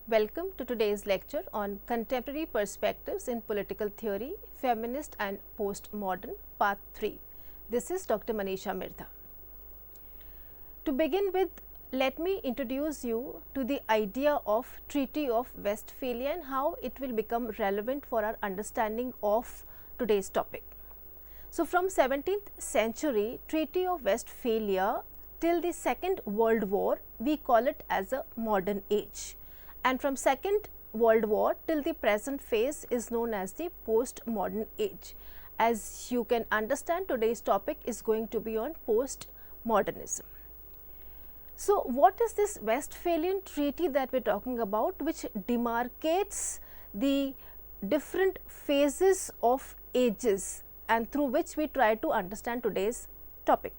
Welcome to today's lecture on Contemporary Perspectives in Political Theory, Feminist and Postmodern, Part 3. This is Dr. Manisha Mirtha. To begin with, let me introduce you to the idea of Treaty of Westphalia and how it will become relevant for our understanding of today's topic. So, from 17th century, Treaty of Westphalia till the Second World War, we call it as a modern age. And from Second World War till the present phase is known as the postmodern age. As you can understand, today's topic is going to be on postmodernism. So, what is this Westphalian treaty that we are talking about, which demarcates the different phases of ages and through which we try to understand today's topic?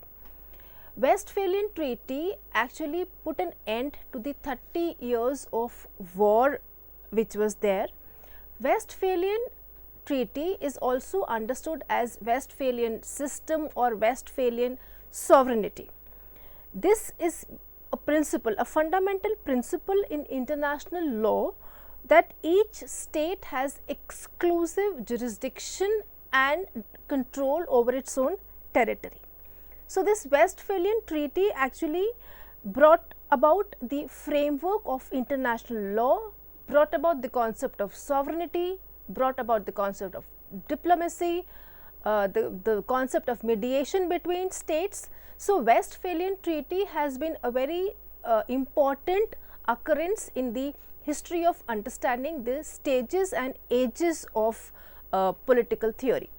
Westphalian treaty actually put an end to the 30 years of war which was there. Westphalian treaty is also understood as Westphalian system or Westphalian sovereignty. This is a principle, a fundamental principle in international law, that each state has exclusive jurisdiction and control over its own territory. So, this Westphalian treaty actually brought about the framework of international law, brought about the concept of sovereignty, brought about the concept of diplomacy, the concept of mediation between states. So, Westphalian treaty has been a very important occurrence in the history of understanding the stages and ages of political theory.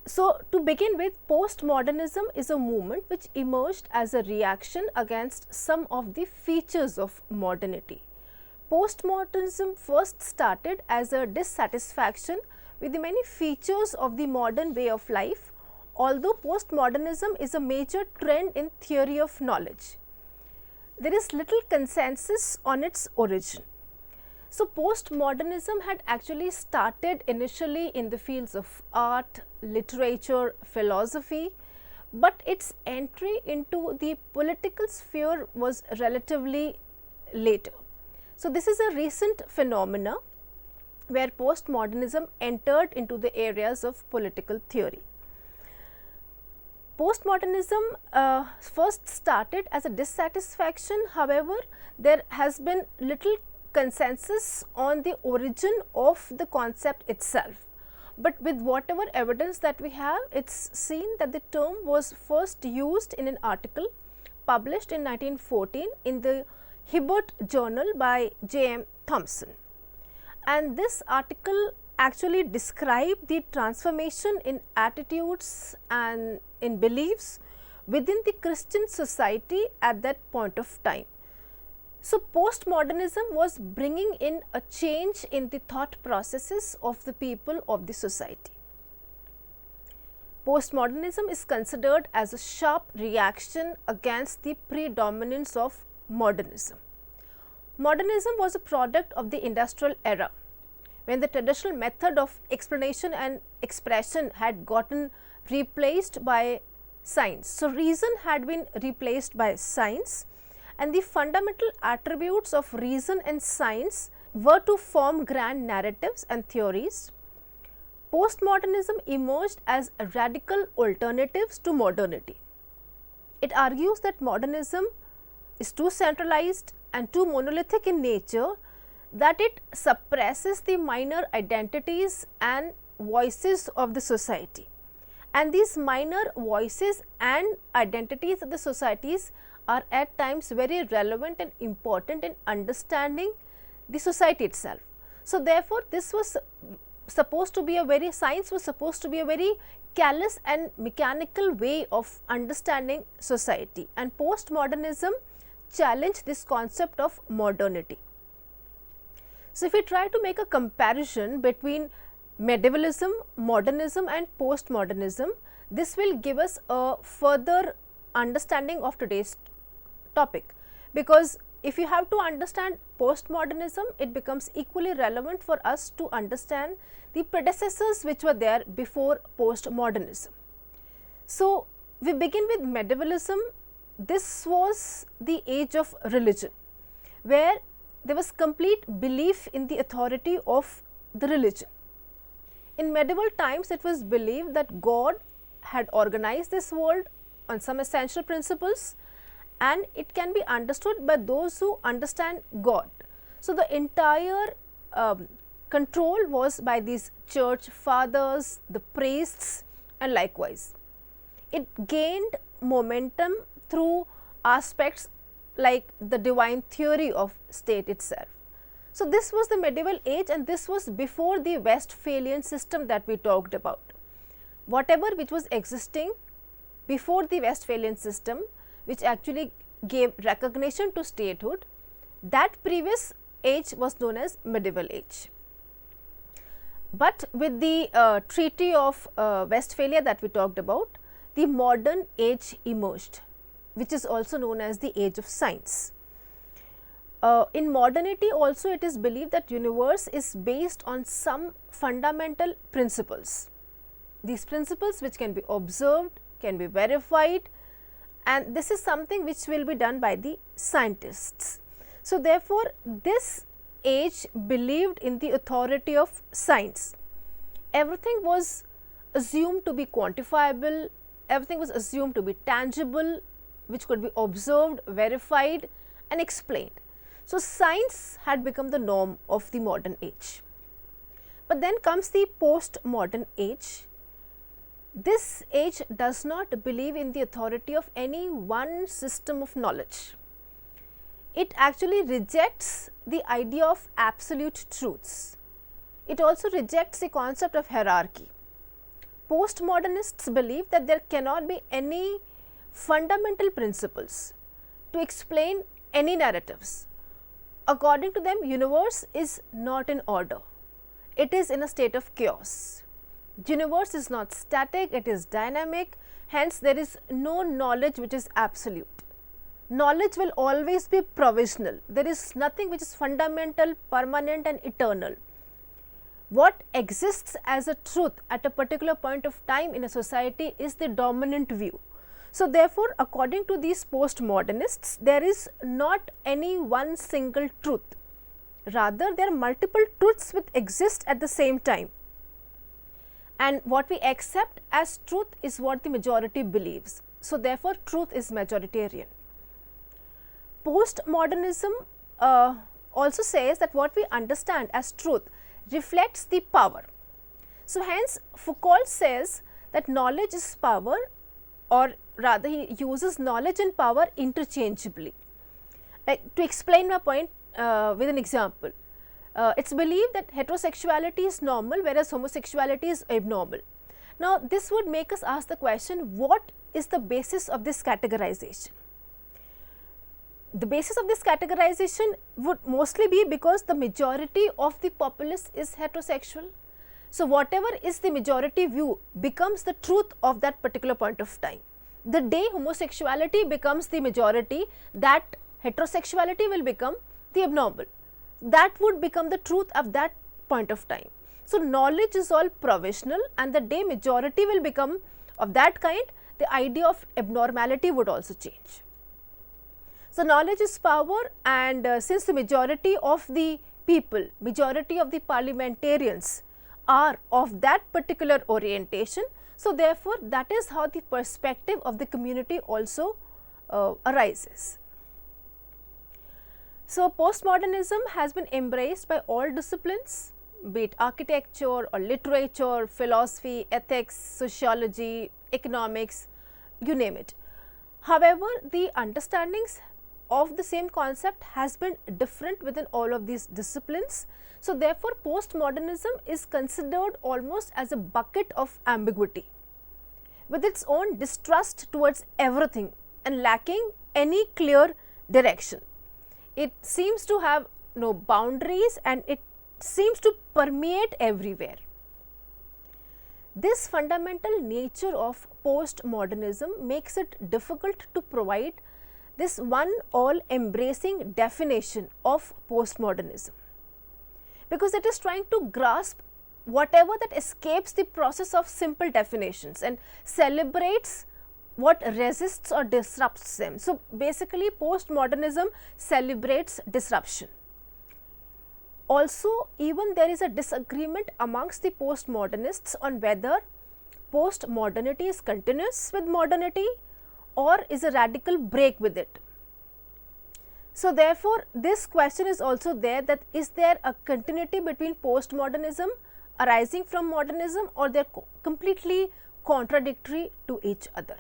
So, to begin with, postmodernism is a movement which emerged as a reaction against some of the features of modernity. Postmodernism first started as a dissatisfaction with the many features of the modern way of life, although postmodernism is a major trend in theory of knowledge. There is little consensus on its origin. So, postmodernism had actually started initially in the fields of art, literature, philosophy, but its entry into the political sphere was relatively later. So, this is a recent phenomena where postmodernism entered into the areas of political theory. Postmodernism first started as a dissatisfaction, however, there has been little consensus on the origin of the concept itself, but with whatever evidence that we have, it is seen that the term was first used in an article published in 1914 in the Hibbert Journal by J.M. Thompson. And this article actually described the transformation in attitudes and in beliefs within the Christian society at that point of time. So, postmodernism was bringing in a change in the thought processes of the people of the society. Postmodernism is considered as a sharp reaction against the predominance of modernism. Modernism was a product of the industrial era, when the traditional method of explanation and expression had gotten replaced by science. So, reason had been replaced by science, and the fundamental attributes of reason and science were to form grand narratives and theories. Postmodernism emerged as radical alternatives to modernity. It argues that modernism is too centralized and too monolithic in nature, that it suppresses the minor identities and voices of the society. And these minor voices and identities of the societies are at times very relevant and important in understanding the society itself. So, therefore, this was supposed to be a very, science was supposed to be a very callous and mechanical way of understanding society, and postmodernism challenged this concept of modernity. So, if we try to make a comparison between medievalism, modernism and postmodernism, this will give us a further understanding of today's topic, because if you have to understand postmodernism, it becomes equally relevant for us to understand the predecessors which were there before postmodernism. So, we begin with medievalism. This was the age of religion, where there was complete belief in the authority of the religion. In medieval times, it was believed that God had organized this world on some essential principles, and it can be understood by those who understand God. So, the entire control was by these church fathers, the priests, and likewise. It gained momentum through aspects like the divine theory of state itself. So, this was the medieval age, and this was before the Westphalian system that we talked about. Whatever which was existing before the Westphalian system, which actually gave recognition to statehood, that previous age was known as medieval age. But with the Treaty of Westphalia that we talked about, the modern age emerged, which is also known as the age of science. In modernity also, it is believed that universe is based on some fundamental principles. These principles which can be observed, can be verified, and this is something which will be done by the scientists. So, therefore, this age believed in the authority of science. Everything was assumed to be quantifiable, everything was assumed to be tangible, which could be observed, verified, and explained. So, science had become the norm of the modern age. But then comes the post-modern age. This age does not believe in the authority of any one system of knowledge. It actually rejects the idea of absolute truths. It also rejects the concept of hierarchy. Postmodernists believe that there cannot be any fundamental principles to explain any narratives. According to them, universe is not in order. It is in a state of chaos. Universe is not static, it is dynamic, hence there is no knowledge which is absolute. Knowledge will always be provisional. There is nothing which is fundamental, permanent, and eternal. What exists as a truth at a particular point of time in a society is the dominant view. So, therefore, according to these postmodernists, there is not any one single truth. Rather, there are multiple truths which exist at the same time. And what we accept as truth is what the majority believes. So, therefore, truth is majoritarian. Postmodernism also says that what we understand as truth reflects the power. So, hence Foucault says that knowledge is power, or rather he uses knowledge and power interchangeably. Like, to explain my point with an example, it is believed that heterosexuality is normal whereas homosexuality is abnormal. Now, this would make us ask the question, what is the basis of this categorization? The basis of this categorization would mostly be because the majority of the populace is heterosexual. So, whatever is the majority view becomes the truth of that particular point of time. The day homosexuality becomes the majority, that heterosexuality will become the abnormal. That would become the truth of that point of time. So, knowledge is all provisional, and the day majority will become of that kind, the idea of abnormality would also change. So, knowledge is power, and since the majority of the people, majority of the parliamentarians are of that particular orientation, so therefore, that is how the perspective of the community also arises. So, postmodernism has been embraced by all disciplines, be it architecture or literature, philosophy, ethics, sociology, economics, you name it. However, the understandings of the same concept has been different within all of these disciplines. So, therefore, postmodernism is considered almost as a bucket of ambiguity with its own distrust towards everything and lacking any clear direction. It seems to have no boundaries and it seems to permeate everywhere. This fundamental nature of postmodernism makes it difficult to provide this one all embracing definition of postmodernism, because it is trying to grasp whatever that escapes the process of simple definitions and celebrates what resists or disrupts them. So, basically postmodernism celebrates disruption. Also, even there is a disagreement amongst the postmodernists on whether postmodernity is continuous with modernity or is a radical break with it. So, therefore, this question is also there, that is there a continuity between postmodernism arising from modernism, or they are completely contradictory to each other.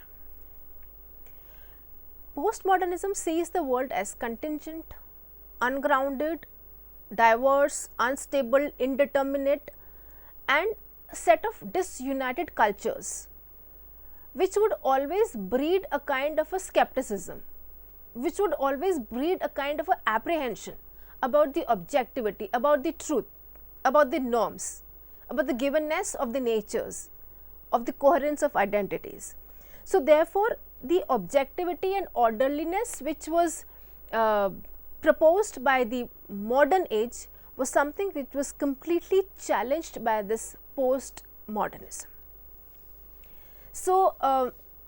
Postmodernism sees the world as contingent, ungrounded, diverse, unstable, indeterminate, and a set of disunited cultures, which would always breed a kind of a skepticism, which would always breed a kind of a apprehension about the objectivity, about the truth, about the norms, about the givenness of the natures, of the coherence of identities. So, therefore, the objectivity and orderliness which was proposed by the modern age was something which was completely challenged by this postmodernism. So,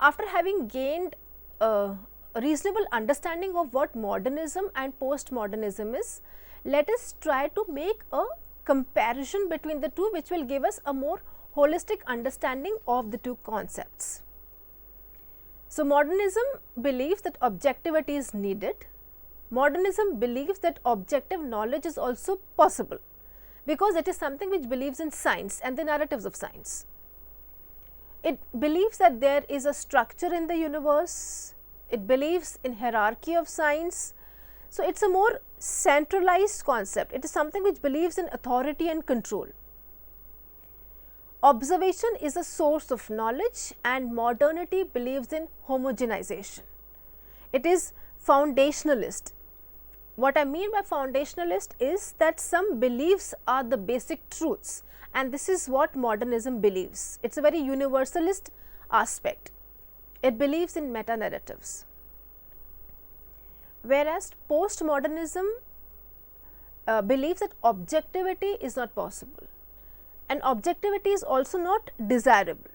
after having gained a reasonable understanding of what modernism and postmodernism is, let us try to make a comparison between the two, which will give us a more holistic understanding of the two concepts. So, modernism believes that objectivity is needed. Modernism believes that objective knowledge is also possible, because it is something which believes in science and the narratives of science. It believes that there is a structure in the universe, it believes in hierarchy of science. So, it is a more centralized concept, it is something which believes in authority and control. Observation is a source of knowledge, and modernity believes in homogenization. It is foundationalist. What I mean by foundationalist is that some beliefs are the basic truths, and this is what modernism believes. It is a very universalist aspect. It believes in meta narratives, whereas postmodernism believes that objectivity is not possible, and objectivity is also not desirable.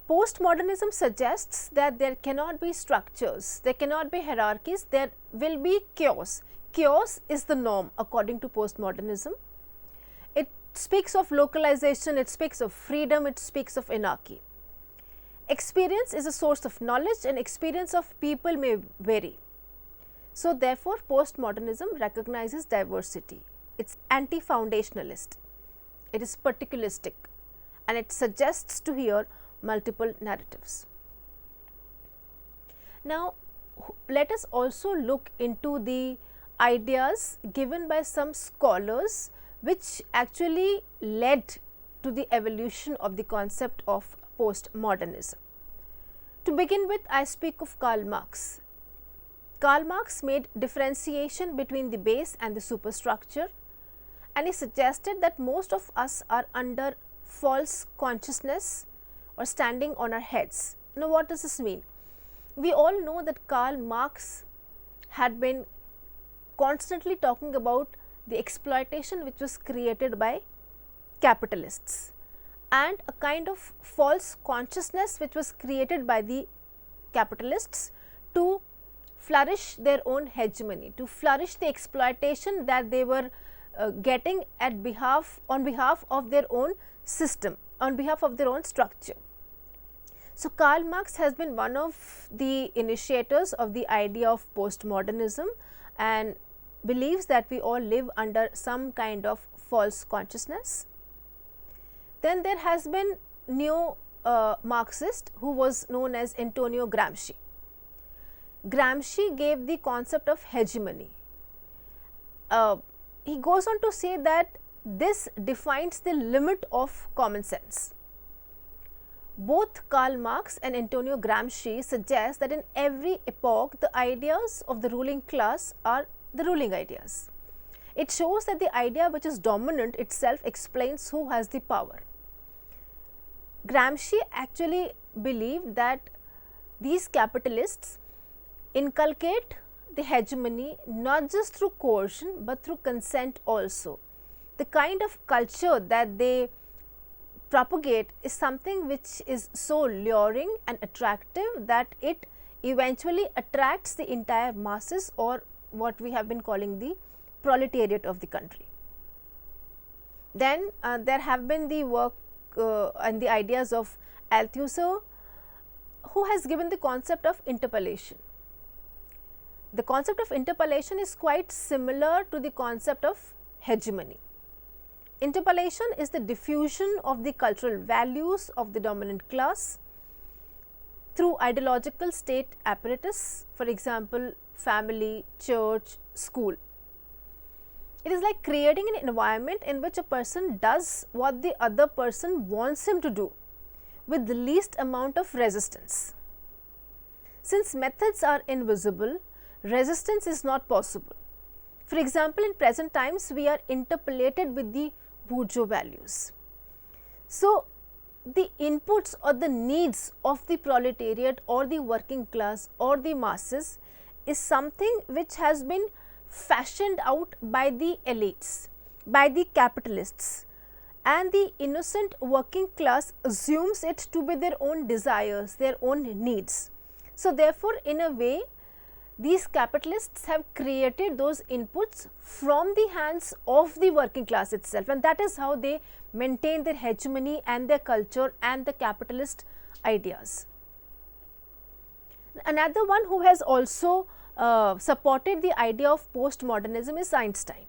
Postmodernism suggests that there cannot be structures, there cannot be hierarchies, there will be chaos. Chaos is the norm according to postmodernism. It speaks of localization, it speaks of freedom, it speaks of anarchy. Experience is a source of knowledge, and experience of people may vary. So, therefore, postmodernism recognizes diversity. It is anti-foundationalist, it is particularistic, and it suggests to here multiple narratives. Now, let us also look into the ideas given by some scholars which actually led to the evolution of the concept of postmodernism. To begin with, I speak of Karl Marx. Karl Marx made differentiation between the base and the superstructure, and he suggested that most of us are under false consciousness or standing on our heads. Now, what does this mean? We all know that Karl Marx had been constantly talking about the exploitation which was created by capitalists, and a kind of false consciousness which was created by the capitalists to flourish their own hegemony, to flourish the exploitation that they were getting on behalf of their own system, on behalf of their own structure. So, Karl Marx has been one of the initiators of the idea of postmodernism and believes that we all live under some kind of false consciousness. Then there has been neo-Marxist who was known as Antonio Gramsci. Gramsci gave the concept of hegemony. He goes on to say that this defines the limit of common sense. Both Karl Marx and Antonio Gramsci suggest that in every epoch the ideas of the ruling class are the ruling ideas. It shows that the idea which is dominant itself explains who has the power. Gramsci actually believed that these capitalists inculcate the hegemony not just through coercion but through consent also. The kind of culture that they propagate is something which is so luring and attractive that it eventually attracts the entire masses, or what we have been calling the proletariat of the country. Then there have been the work and the ideas of Althusser, who has given the concept of interpolation. The concept of interpolation is quite similar to the concept of hegemony. Interpolation is the diffusion of the cultural values of the dominant class through ideological state apparatus, for example, family, church, school. It is like creating an environment in which a person does what the other person wants him to do with the least amount of resistance. Since methods are invisible, resistance is not possible. For example, in present times, we are interpolated with the bourgeois values. So, the inputs or the needs of the proletariat or the working class or the masses is something which has been fashioned out by the elites, by the capitalists, and the innocent working class assumes it to be their own desires, their own needs. So, therefore, in a way, these capitalists have created those inputs from the hands of the working class itself, and that is how they maintain their hegemony and their culture and the capitalist ideas. Another one who has also supported the idea of postmodernism is Einstein.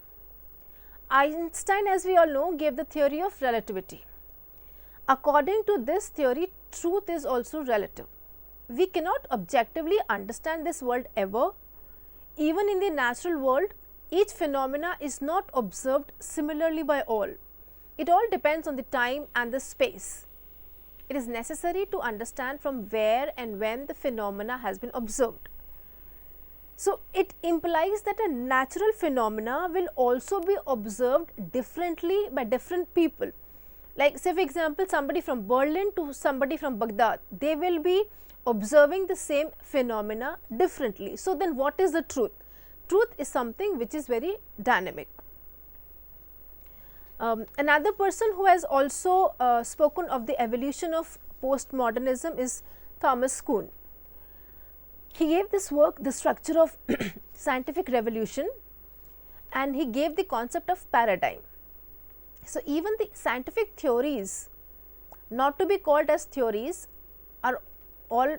Einstein, as we all know, gave the theory of relativity. According to this theory, truth is also relative. We cannot objectively understand this world ever. Even in the natural world, each phenomena is not observed similarly by all. It all depends on the time and the space. It is necessary to understand from where and when the phenomena has been observed. So, it implies that a natural phenomena will also be observed differently by different people. Like, say for example, somebody from Berlin to somebody from Baghdad, they will be observing the same phenomena differently. So, then what is the truth? Truth is something which is very dynamic. Another person who has also spoken of the evolution of postmodernism is Thomas Kuhn. He gave this work the structure of scientific revolution, and he gave the concept of paradigm. So, even the scientific theories, not to be called as theories, are all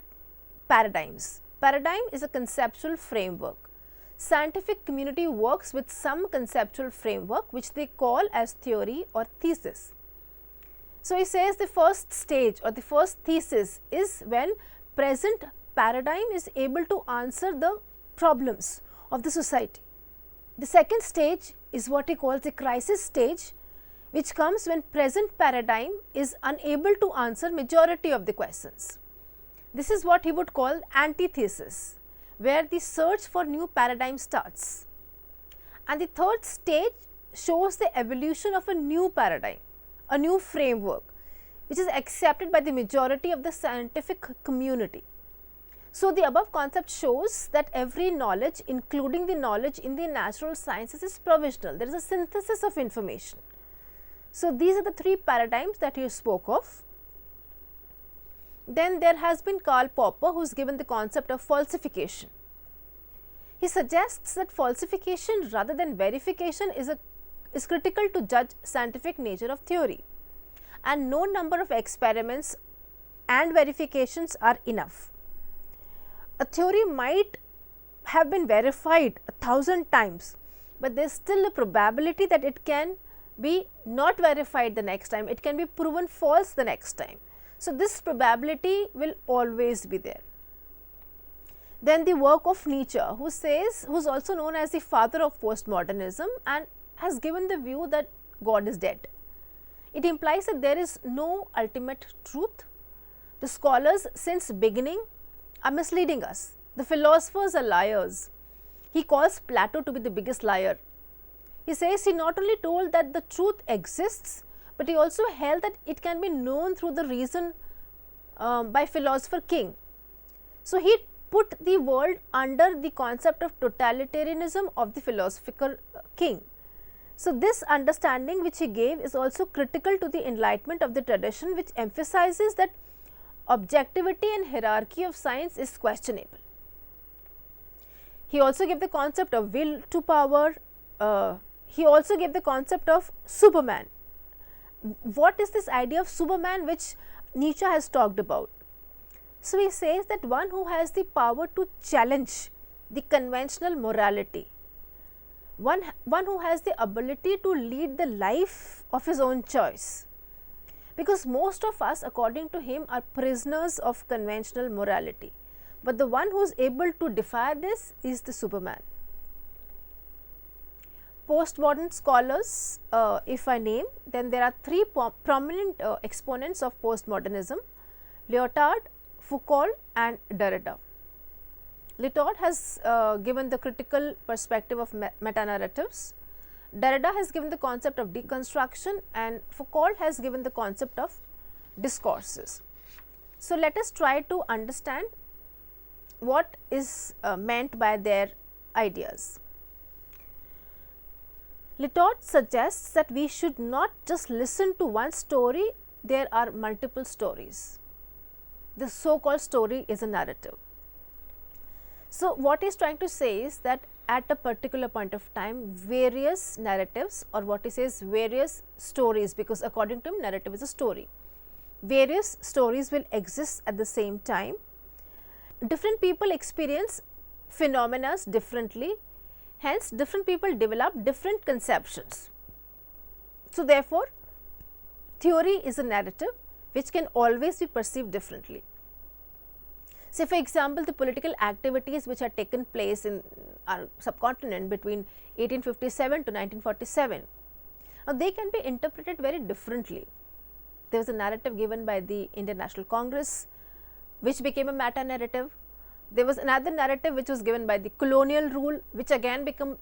paradigms. Paradigm is a conceptual framework. Scientific community works with some conceptual framework which they call as theory or thesis. So, he says the first stage or the first thesis is when present paradigm is able to answer the problems of the society. The second stage is what he calls the crisis stage, which comes when present paradigm is unable to answer majority of the questions. This is what he would call antithesis, where the search for new paradigm starts. And the third stage shows the evolution of a new paradigm, a new framework, which is accepted by the majority of the scientific community. So, the above concept shows that every knowledge, including the knowledge in the natural sciences, is provisional. There is a synthesis of information. So, these are the three paradigms that you spoke of. Then there has been Karl Popper, who has given the concept of falsification. He suggests that falsification rather than verification is critical to judge scientific nature of theory, and no number of experiments and verifications are enough. A theory might have been verified 1,000 times, but there is still a probability that it can be not verified the next time, it can be proven false the next time. So, this probability will always be there. Then the work of Nietzsche, who is also known as the father of postmodernism and has given the view that God is dead. It implies that there is no ultimate truth. The scholars since beginning are misleading us. The philosophers are liars. He calls Plato to be the biggest liar. He says he not only told that the truth exists, but he also held that it can be known through the reason by philosopher king. So, he put the world under the concept of totalitarianism of the philosophical king. So, this understanding which he gave is also critical to the enlightenment of the tradition, which emphasizes that objectivity and hierarchy of science is questionable. He also gave the concept of will to power. He also gave the concept of Superman. what is this idea of Superman which Nietzsche has talked about? So, he says that one who has the power to challenge the conventional morality, one who has the ability to lead the life of his own choice, because most of us, according to him, are prisoners of conventional morality, but the one who is able to defy this is the Superman. Postmodern scholars, if I name, then there are three prominent exponents of postmodernism: Lyotard, Foucault and Derrida. Lyotard has given the critical perspective of meta-narratives, Derrida has given the concept of deconstruction, and Foucault has given the concept of discourses. So, let us try to understand what is meant by their ideas. Lyotard suggests that we should not just listen to one story, there are multiple stories. The so-called story is a narrative. So, what he is trying to say is that at a particular point of time, various narratives, or what he says, various stories, because according to him narrative is a story, various stories will exist at the same time. Different people experience phenomena differently, hence different people develop different conceptions. So, therefore, theory is a narrative which can always be perceived differently. Say for example, the political activities which had taken place in our subcontinent between 1857 to 1947, now they can be interpreted very differently. There was a narrative given by the Indian National Congress which became a meta-narrative. There was another narrative which was given by the colonial rule, which again became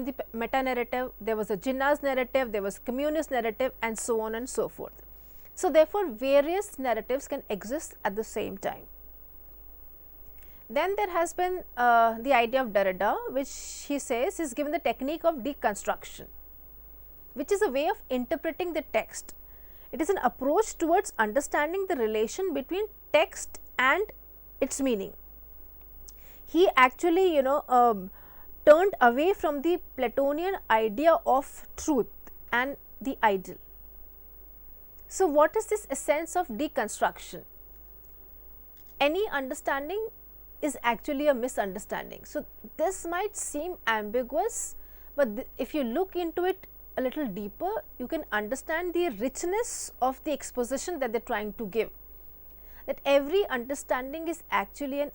the meta-narrative. There was a Jinnah's narrative, there was communist narrative, and so on and so forth. So, therefore, various narratives can exist at the same time. Then there has been the idea of Derrida, which he says is given the technique of deconstruction, which is a way of interpreting the text. It is an approach towards understanding the relation between text and its meaning. He actually turned away from the Platonian idea of truth and the ideal. So, what is this essence of deconstruction? Any understanding is actually a misunderstanding. So, this might seem ambiguous, but if you look into it a little deeper, you can understand the richness of the exposition that they are trying to give. That every understanding is actually an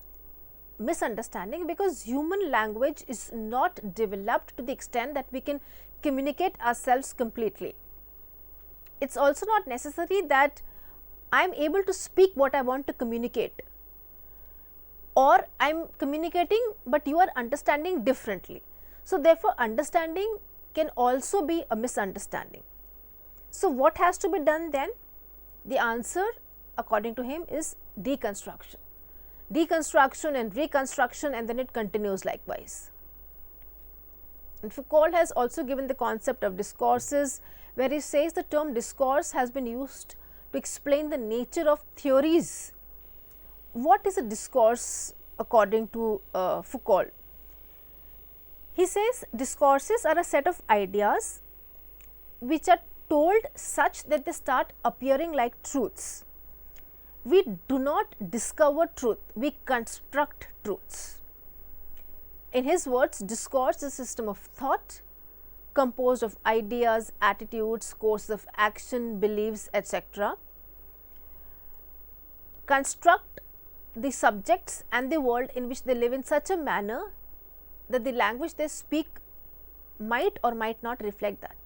misunderstanding, because human language is not developed to the extent that we can communicate ourselves completely. It is also not necessary that I am able to speak what I want to communicate, or I am communicating but you are understanding differently. So, therefore, understanding can also be a misunderstanding. So, what has to be done then? The answer according to him is deconstruction. Deconstruction and reconstruction, and then it continues likewise. And Foucault has also given the concept of discourses, where he says the term discourse has been used to explain the nature of theories. What is a discourse according to Foucault? He says discourses are a set of ideas which are told such that they start appearing like truths. We do not discover truth, we construct truths. In his words, discourse is a system of thought composed of ideas, attitudes, courses of action, beliefs, etc. Construct the subjects and the world in which they live in such a manner that the language they speak might or might not reflect that.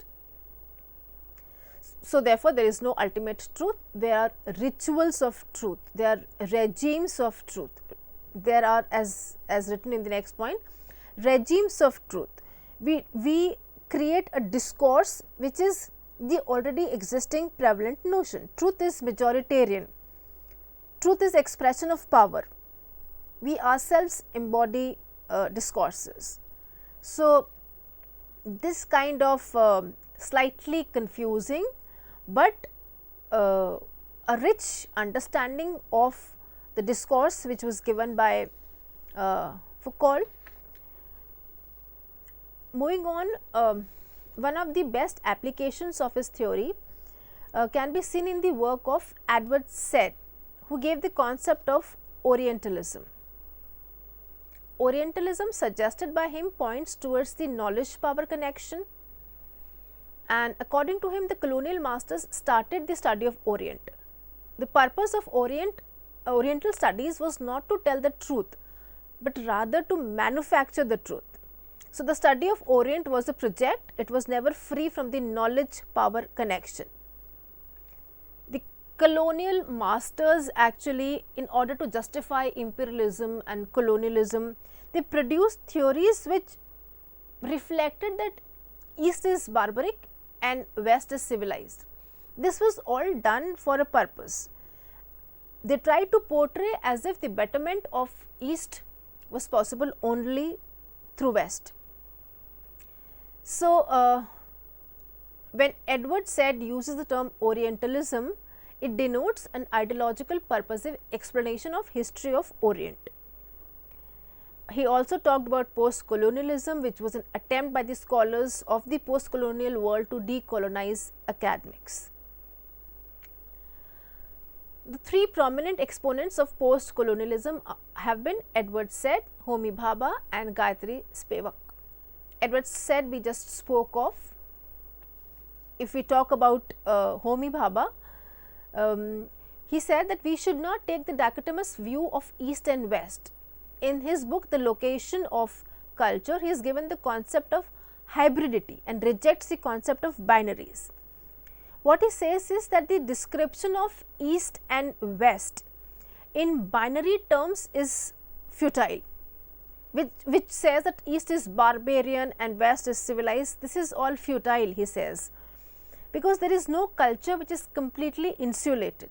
So, therefore, there is no ultimate truth, there are rituals of truth, there are regimes of truth, there are, as written in the next point, regimes of truth. We create a discourse which is the already existing prevalent notion. Truth is majoritarian, truth is expression of power, we ourselves embody discourses. So, this kind of slightly confusing, but a rich understanding of the discourse which was given by Foucault. Moving on, one of the best applications of his theory can be seen in the work of Edward Said, who gave the concept of Orientalism. Orientalism suggested by him points towards the knowledge power connection, and according to him the colonial masters started the study of Orient. The purpose of Oriental studies was not to tell the truth, but rather to manufacture the truth. So, the study of Orient was a project, it was never free from the knowledge power connection. The colonial masters actually, in order to justify imperialism and colonialism, they produced theories which reflected that East is barbaric and West is civilized. This was all done for a purpose. They tried to portray as if the betterment of East was possible only through West. So, when Edward Said uses the term Orientalism, it denotes an ideological purposive explanation of history of Orient. He also talked about post-colonialism, which was an attempt by the scholars of the post-colonial world to decolonize academics. The three prominent exponents of post-colonialism have been Edward Said, Homi Bhabha and Gayatri Spivak. Edward Said we just spoke of. If we talk about Homi Bhabha, he said that we should not take the dichotomous view of East and West. In his book The Location of Culture, he has given the concept of hybridity and rejects the concept of binaries. What he says is that the description of East and West in binary terms is futile, which says that East is barbarian and West is civilized. This is all futile, he says, because there is no culture which is completely insulated.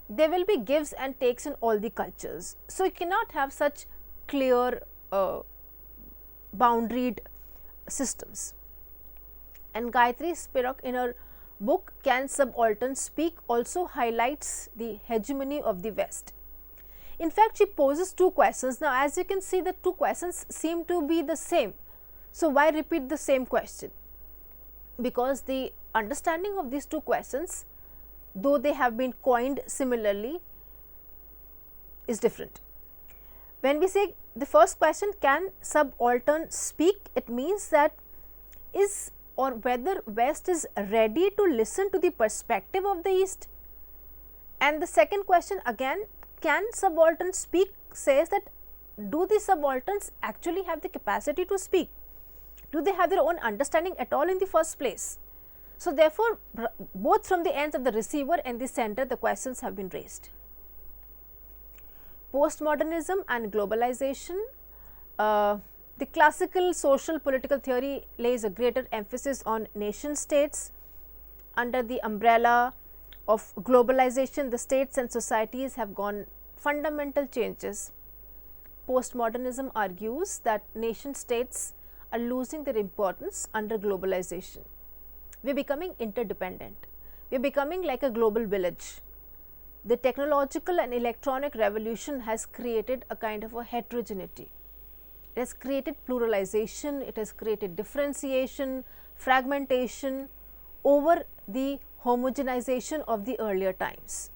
There will be gives and takes in all the cultures. So, you cannot have such clear boundaried systems. And Gayatri Spivak in her book Can Subalterns Speak also highlights the hegemony of the West. In fact, she poses two questions. Now, as you can see, the two questions seem to be the same. So, why repeat the same question? Because the understanding of these two questions, though they have been coined similarly, is different. When we say the first question, can subaltern speak, it means that is or whether West is ready to listen to the perspective of the East. And the second question again, can subalterns speak, says that do the subalterns actually have the capacity to speak? Do they have their own understanding at all in the first place? So, therefore, both from the ends of the receiver and the sender, the questions have been raised. Postmodernism and globalization. The classical social political theory lays a greater emphasis on nation states. Under the umbrella of globalization, the states and societies have gone fundamental changes. Postmodernism argues that nation states are losing their importance under globalization. We are becoming interdependent. We are becoming like a global village. The technological and electronic revolution has created a kind of a heterogeneity. It has created pluralization, it has created differentiation, fragmentation over the homogenization of the earlier times.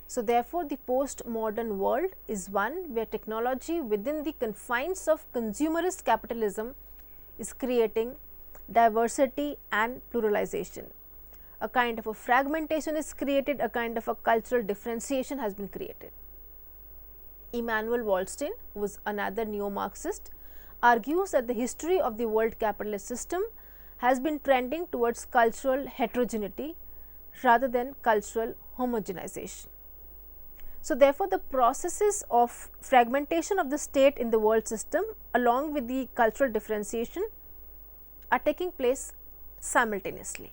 So, therefore, the postmodern world is one where technology within the confines of consumerist capitalism is creating diversity and pluralization. A kind of a fragmentation is created, a kind of a cultural differentiation has been created. Immanuel Wallstein, who was another neo-Marxist, argues that the history of the world capitalist system has been trending towards cultural heterogeneity rather than cultural homogenization. So, therefore, the processes of fragmentation of the state in the world system along with the cultural differentiation are taking place simultaneously.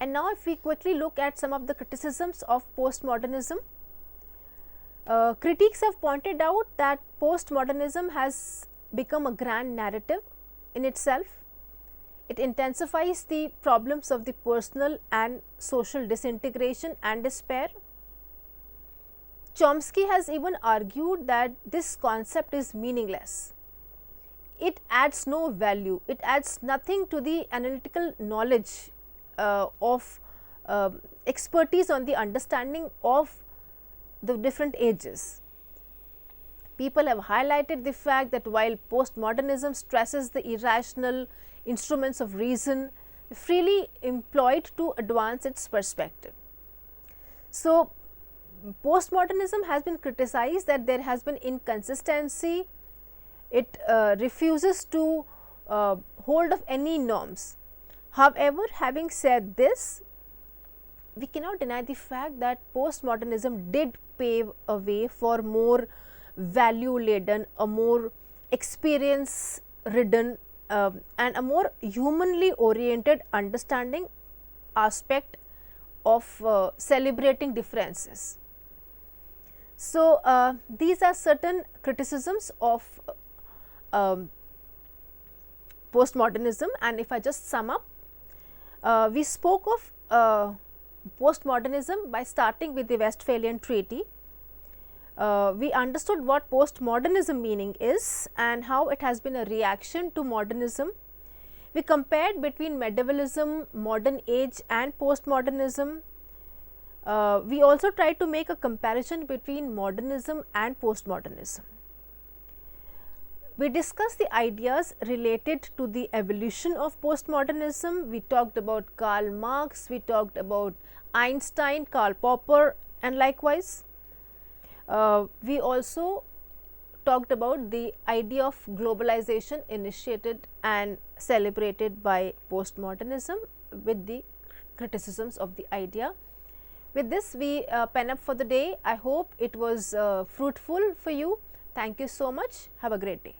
And now, if we quickly look at some of the criticisms of postmodernism, critics have pointed out that postmodernism has become a grand narrative in itself. It intensifies the problems of the personal and social disintegration and despair. Chomsky has even argued that this concept is meaningless. It adds no value, it adds nothing to the analytical knowledge of expertise on the understanding of the different ages. People have highlighted the fact that while postmodernism stresses the irrational instruments of reason freely employed to advance its perspective. So, postmodernism has been criticized that there has been inconsistency, it refuses to hold of any norms. However, having said this, we cannot deny the fact that postmodernism did pave a way for more value laden, a more experience ridden and a more humanly oriented understanding aspect of celebrating differences. So, these are certain criticisms of postmodernism, and if I just sum up, we spoke of postmodernism by starting with the Westphalian Treaty. We understood what postmodernism meaning is and how it has been a reaction to modernism. We compared between medievalism, modern age and postmodernism. We also tried to make a comparison between modernism and postmodernism. We discussed the ideas related to the evolution of postmodernism. We talked about Karl Marx, we talked about Einstein, Karl Popper, and likewise. We also talked about the idea of globalization initiated and celebrated by postmodernism with the criticisms of the idea. With this, we pen up for the day. I hope it was fruitful for you. Thank you so much. Have a great day.